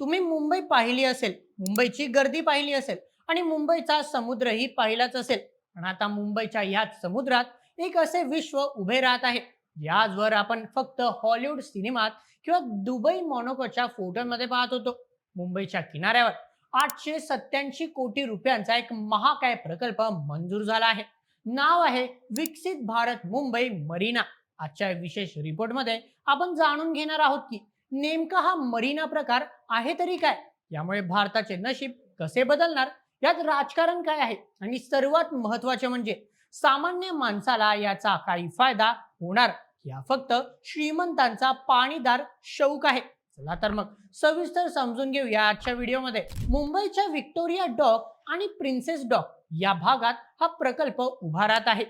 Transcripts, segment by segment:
तुम्ही मुंबई पाहिली असेल, मुंबईची गर्दी पाहिली असेल आणि मुंबईचा समुद्रही पाहिलाच असेल. पण आता मुंबईच्या ह्याच समुद्रात एक असे विश्व उभे राहत आहे, याचवर आपण फक्त हॉलिवूड सिनेमात किंवा दुबई मोनोकोच्या फोटोमध्ये पाहत होतो. मुंबईच्या किनाऱ्यावर 887 कोटी रुपयांचा एक महाकाय प्रकल्प मंजूर झाला आहे. नाव आहे विकसित भारत मुंबई मरीना. आजच्या विशेष रिपोर्टमध्ये आपण जाणून घेणार आहोत की नेमका हा मरीना प्रकार आहे तरी काय, यामुळे भारताचे नशीब कसे बदलणार, यात राजकारण काय आहे आणि सर्वात महत्त्वाचे म्हणजे सामान्य माणसाला याचा काही फायदा होणार या फक्त श्रीमंतांचा पाणीदार शौक आहे. चला तर मग सविस्तर समजून घेऊया आजच्या व्हिडिओमध्ये. मुंबईच्या विक्टोरिया डॉक आणि प्रिन्सेस डॉक या भागात हा प्रकल्प उभा राहत आहे.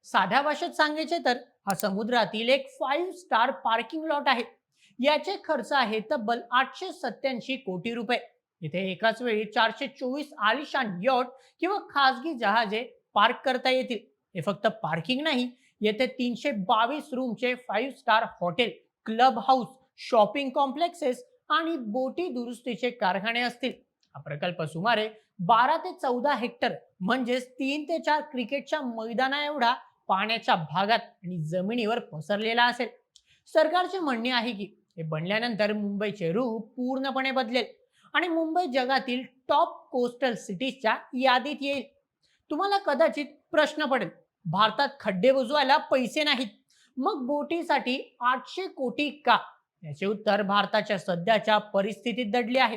साध्या भाषेत सांगायचे तर हा समुद्रातील एक 5 स्टार पार्किंग लॉट आहे. याचे खर्च आहे तब्बल 887 कोटी रुपये. इथे एकाच वेळी 424 आलिशान यॉट किंवा खासगी जहाजे पार्क करता येतील. हे फक्त पार्किंग नाही, येथे 322 रूमचे 5 star hotel, club house, shopping complexes आणि बोटी दुरुस्तीचे कारखाने असतील. हा प्रकल्प सुमारे 12 ते 14 हेक्टर म्हणजेच 3 ते 4 क्रिकेटच्या मैदाना एवढा पाण्याच्या भागात आणि जमिनीवर पसरलेला असेल. सरकारचे म्हणणे आहे की हे बनल्यानंतर मुंबईचे रूप पूर्णपणे बदलेल आणि मुंबई जगातील टॉप कोस्टल सिटीजच्या यादीत येईल. तुम्हाला कदाचित प्रश्न पडेल, भारतात खड्डे बुजवायला पैसे नाहीत, मग बोटीसाठी 800 कोटी का? याचे उत्तर भारताच्या सध्याच्या परिस्थितीत दडले आहे.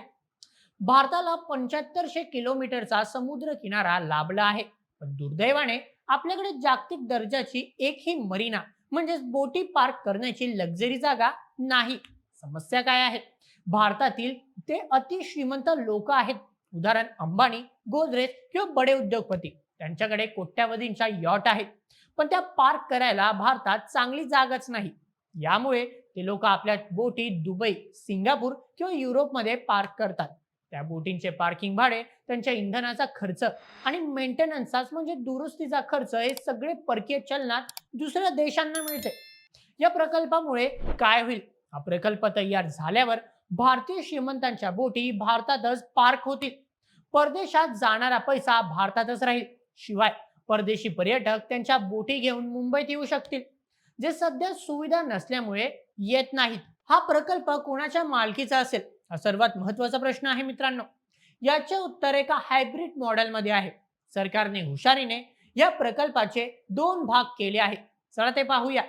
भारताला 7500 किलोमीटरचा समुद्र किनारा लाभला आहे, पण दुर्दैवाने आपल्याकडे जागतिक दर्जाची एकही मरीना म्हणजेच बोटी पार्क करण्याची लक्झरी जागा नाही. समस्या काय आहे? भारतातील ते अति श्रीमंत लोक आहेत, उदाहरण अंबानी, गोदरेज किंवा बडे उद्योगपती. त्यांच्याकडे कोट्यावधींच्या यॉट आहेत, पण त्या पार्क करायला भारतात चांगली जागाच नाही. यामुळे ते लोक आपल्या बोटी दुबई, सिंगापूर किंवा युरोपमध्ये पार्क करतात. त्या बोटींचे पार्किंग भाडे, त्यांच्या इंधनाचा खर्च आणि मेंटेनन्सचा म्हणजे दुरुस्तीचा खर्च हे सगळे परकीय चलनात दुसऱ्या देशांना मिळते. या प्रकल्पामुळे काय होईल? हा प्रकल्प तयार झाल्यावर भारतीय श्रीमंतांच्या बोटी भारतातच पार्क होतील. परदेशात जाणारा पैसा भारतातच राहील. शिवाय परदेशी पर्यटक त्यांच्या बोटी घेऊन मुंबईत येऊ शकतील, जे सध्या सुविधा नसल्यामुळे येत नाहीत. हा प्रकल्प कोणाच्या मालकीचा असेल, हा सर्वात महत्वाचा प्रश्न आहे मित्रांनो. याचे उत्तर एका हायब्रिड मॉडेलमध्ये आहे. सरकारने हुशारीने या प्रकल्पाचे 2 भाग केले आहेत. चला ते पाहूया.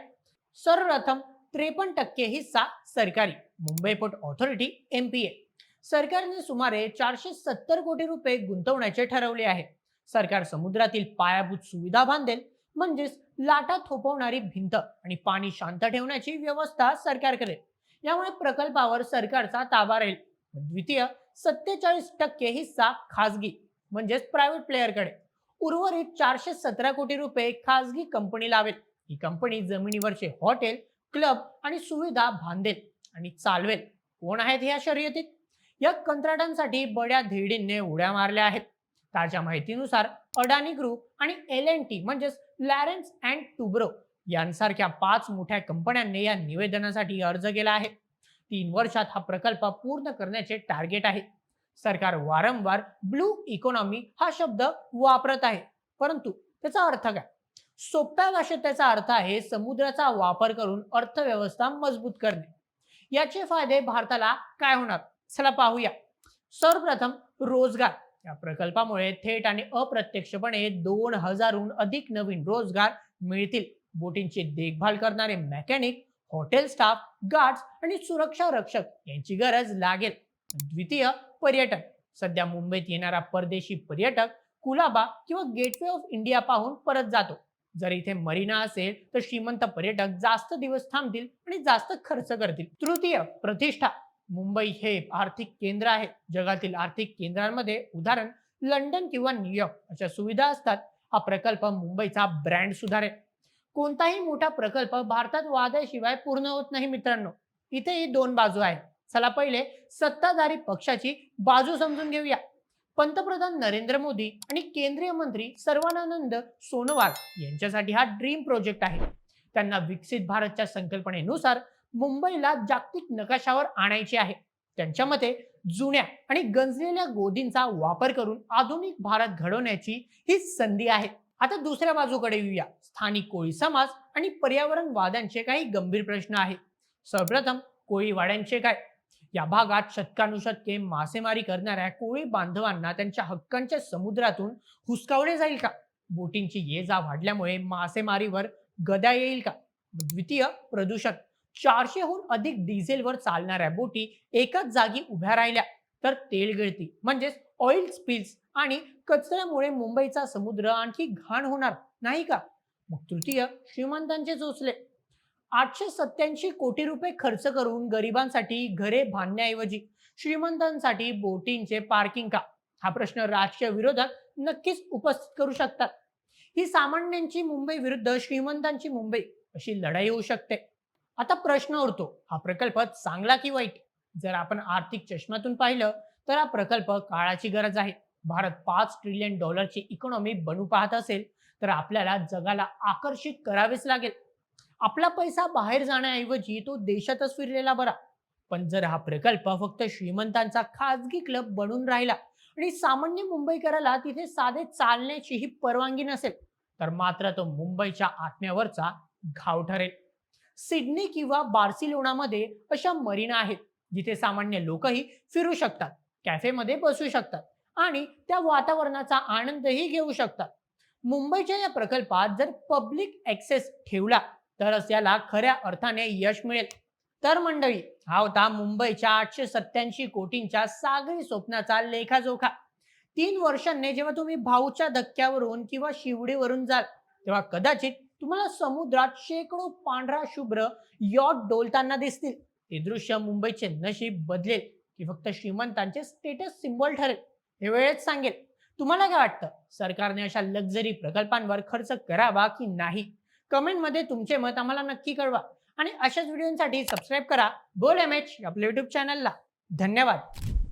सर्वप्रथम 53% हिस्सा सरकारी, मुंबई पोर्ट ऑथॉरिटी MPA. सरकारने सुमारे 470 कोटी रुपये गुंतवण्याचे ठरवले आहे. सरकार समुद्रातील पायाभूत सुविधा बांधेल, म्हणजेच लाटा थोपवणारी भिंत आणि पाणी शांत ठेवण्याची व्यवस्था सरकार करेल. यामुळे प्रकल्पावर सरकारचा ताबा राहील. द्वितीय 47% हिस्सा खासगी म्हणजेच प्रायव्हेट प्लेअरकडे. उर्वरित 417 कोटी रुपये खासगी कंपनी लावेल. ही कंपनी जमिनीवरचे हॉटेल, क्लब आणि सुविधा बांधेल आणि चालवेल. कोण आहेत या शर्यतीत? या कंत्राटांसाठी बड्या धेडींनी उड्या मारल्या आहेत. ताज्या माहितीनुसार अडानी ग्रुप आणि L&T म्हणजेच लॅरेन्स अँड टुब्रो यांसारख्या 5 मोठ्या कंपन्यांनी या निवेदनासाठी अर्ज केला आहे. 3 वर्षात हा प्रकल्प पूर्ण करण्याचे टार्गेट आहे. सरकार वारंवार ब्लू इकॉनॉमी हा शब्द वापरत आहे, परंतु त्याचा अर्थ काय? सोप्या भाषेत त्याचा अर्थ आहे समुद्राचा वापर करून अर्थव्यवस्था मजबूत करणे. याचे फायदे भारताला काय होणार? चला पाहूया. सर्वप्रथम रोजगार. या प्रकल्पामुळे थेट आणि अप्रत्यक्षपणे 2000हून अधिक नवीन रोजगार मिळतील. बोटींची देखभाल करणारे मेकॅनिक, हॉटेल स्टाफ, गार्ड्स आणि सुरक्षा रक्षक यांची गरज लागेल. द्वितीय पर्यटन. सध्या मुंबईत येणारा परदेशी पर्यटक कुलाबा किंवा गेटवे ऑफ इंडिया पाहून परत जातो. जर इथे मरीना असेल तर श्रीमंत पर्यटक जास्त दिवस थांबतील आणि जास्त खर्च करतील. तृतीय प्रतिष्ठा. मुंबई हे आर्थिक केंद्र आहे. जगातील आर्थिक केंद्रांमध्ये उदाहरण लंडन किंवा न्यूयॉर्क अशा सुविधा असतात. हा प्रकल्प मुंबईचा ब्रँड सुधारेल. कोणताही मोठा प्रकल्प भारतात वादाशिवाय पूर्ण होत नाही मित्रांनो. इथेही 2 बाजू आहेत. चला पहिले सत्ताधारी पक्षाची बाजू समजून घेऊया. पंतप्रधान नरेंद्र मोदी आणि केंद्रीय मंत्री सर्वानंद सोनोवाल यांच्यासाठी हा ड्रीम प्रोजेक्ट आहे. त्यांना विकसित भारतच्या संकल्पनेनुसार मुंबईला जागतिक नकाशावर आणायचे आहे. त्यांच्या मते जुन्या आणि गंजलेल्या गोदींचा वापर करून आधुनिक भारत घडवण्याची ही संधी आहे. आता दुसऱ्या बाजूकडे येऊया. स्थानिक कोळी समाज आणि पर्यावरण वादांचे काही गंभीर प्रश्न आहेत. सर्वप्रथम कोळीवाड्यांचे काय? या भागात शतकानुशतके मासेमारी करणाऱ्या कोळी बांधवांना त्यांच्या हक्कांच्या समुद्रातून हुसकावले जाईल का? बोटींची ये जा वाढल्यामुळे मासेमारीवर गदा येईल का? द्वितीय, प्रदूषण. 400हून अधिक डिझेलवर चालणाऱ्या बोटी एकाच जागी उभ्या राहिल्या तर तेल गळती म्हणजेच ऑइल स्पिल्स आणि कचऱ्यामुळे मुंबईचा समुद्र आणखी घाण होणार नाही का? मग तृतीय, श्रीमंतांचे चोचले. 887 कोटी रुपये खर्च करून गरिबांसाठी घरे बांधण्याऐवजी श्रीमंतांसाठी बोटींचे पार्किंग का? हा प्रश्न राजकीय विरोधक नक्कीच उपस्थित करू शकतात. ही सामान्यांची मुंबई विरुद्ध श्रीमंतांची मुंबई अशी लढाई होऊ शकते. आता प्रश्न उरतो, हा प्रकल्प चांगला की वाईट? जर आपण आर्थिक चष्म्यातून पाहिलं तर हा प्रकल्प काळाची गरज आहे. भारत $5 ट्रिलियन इकॉनॉमी बनू पाहत असेल तर आपल्याला जगाला आकर्षित करावेच लागेल. आपला पैसा बाहेर जाण्याऐवजी तो देशातच फिरलेला बरा. पण जर हा प्रकल्प फक्त श्रीमंतांचा खाजगी क्लब बनून राहिला आणि सामान्य मुंबईकराला तिथे साधे चालण्याचीही परवानगी नसेल तर मात्र तो मुंबईच्या आत्म्यावरचा घाव ठरेल. सिडनी किंवा बार्सिलोनामध्ये अशा मरीना आहेत जिथे सामान्य लोकही फिरू शकतात, कॅफेमध्ये बसू शकतात आणि त्या वातावरणाचा आनंदही घेऊ शकतात. मुंबईच्या या प्रकल्पात जर पब्लिक ऍक्सेस ठेवला तरच याला खऱ्या अर्थाने यश मिळेल. तर मंडळी, हा होता मुंबईच्या 887 कोटींच्या सागरी स्वप्नाचा लेखाजोखा. 3 वर्षांनी जेव्हा तुम्ही भाऊच्या धक्क्यावरून किंवा शिवडीवरून जाल तेव्हा कदाचित तुम्हाला समुद्रात शेकडो पांढरा शुभ्र यॉट डोलताना दिसतील. हे दृश्य मुंबईचे नशीब बदलेल की फक्त श्रीमंतांचे स्टेटस सिम्बॉल ठरेल हे वेळच सांगेल. तुम्हाला काय वाटतं, सरकारने अशा लक्झरी प्रकल्पांवर खर्च करावा की नाही? कमेंटमध्ये तुमचे मत आम्हाला नक्की कळवा आणि अशाच व्हिडिओसाठी सबस्क्राईब करा बोल MH आपल्या युट्यूब चॅनलला. धन्यवाद.